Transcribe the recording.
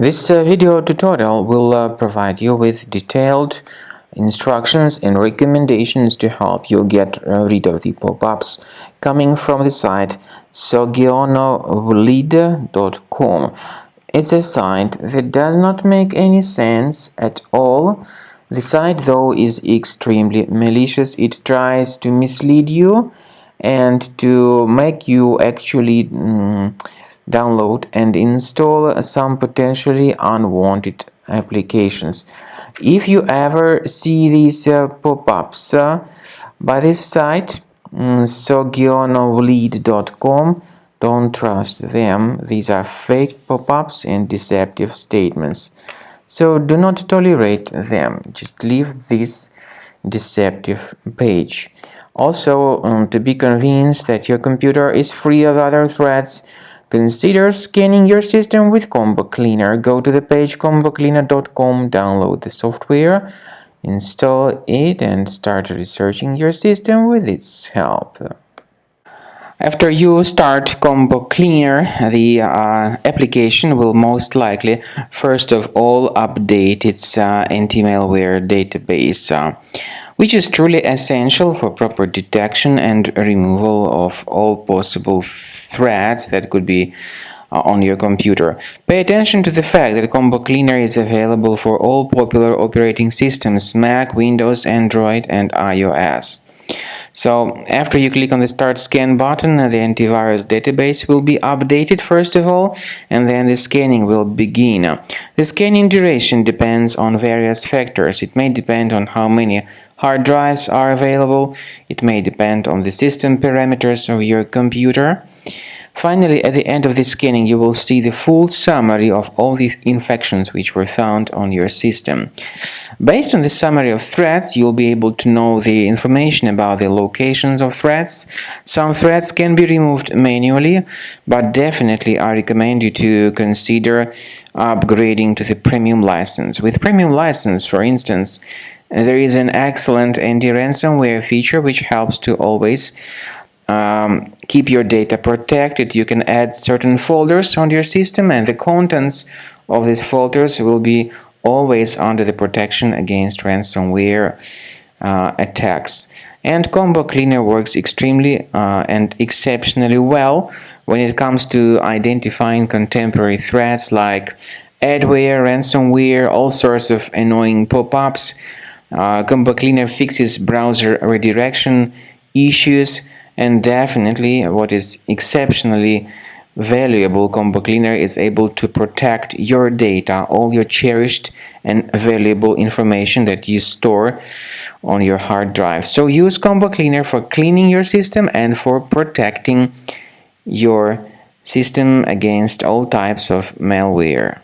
This video tutorial will provide you with detailed instructions and recommendations to help you get rid of the pop-ups coming from the site soggianovlead.com. It's a site that does not make any sense at all. The site, though, is extremely malicious. It tries to mislead you and to make you actually download and install some potentially unwanted applications. If you ever see these pop-ups by this site, soggianovlead.com, don't trust them. These are fake pop-ups and deceptive statements. So do not tolerate them. Just leave this deceptive page. Also, to be convinced that your computer is free of other threats, consider scanning your system with Combo Cleaner. Go to the page combocleaner.com, download the software, install it, and start researching your system with its help. After you start Combo Cleaner, the application will most likely, first of all, update its anti-malware database, which is truly essential for proper detection and removal of all possible threats that could be on your computer. Pay attention to the fact that Combo Cleaner is available for all popular operating systems: Mac, Windows, Android, and iOS. So after you click on the Start Scan button, the antivirus database will be updated first of all, and then the scanning will begin. The scanning duration depends on various factors. It may depend on how many hard drives are available. It may depend on the system parameters of your computer. Finally, at the end of the scanning, you will see the full summary of all the infections which were found on your system. Based on the summary of threats, you'll be able to know the information about the locations of threats. Some threats can be removed manually, but definitely I recommend you to consider upgrading to the premium license. With premium license, for instance, there is an excellent anti-ransomware feature which helps to always keep your data protected. You can add certain folders on your system, and the contents of these folders will be always under the protection against ransomware attacks. And Combo Cleaner works extremely and exceptionally well when it comes to identifying contemporary threats like adware, ransomware, all sorts of annoying pop-ups. Combo Cleaner fixes browser redirection issues. And definitely, what is exceptionally valuable, Combo Cleaner is able to protect your data, all your cherished and valuable information that you store on your hard drive. So use Combo Cleaner for cleaning your system and for protecting your system against all types of malware.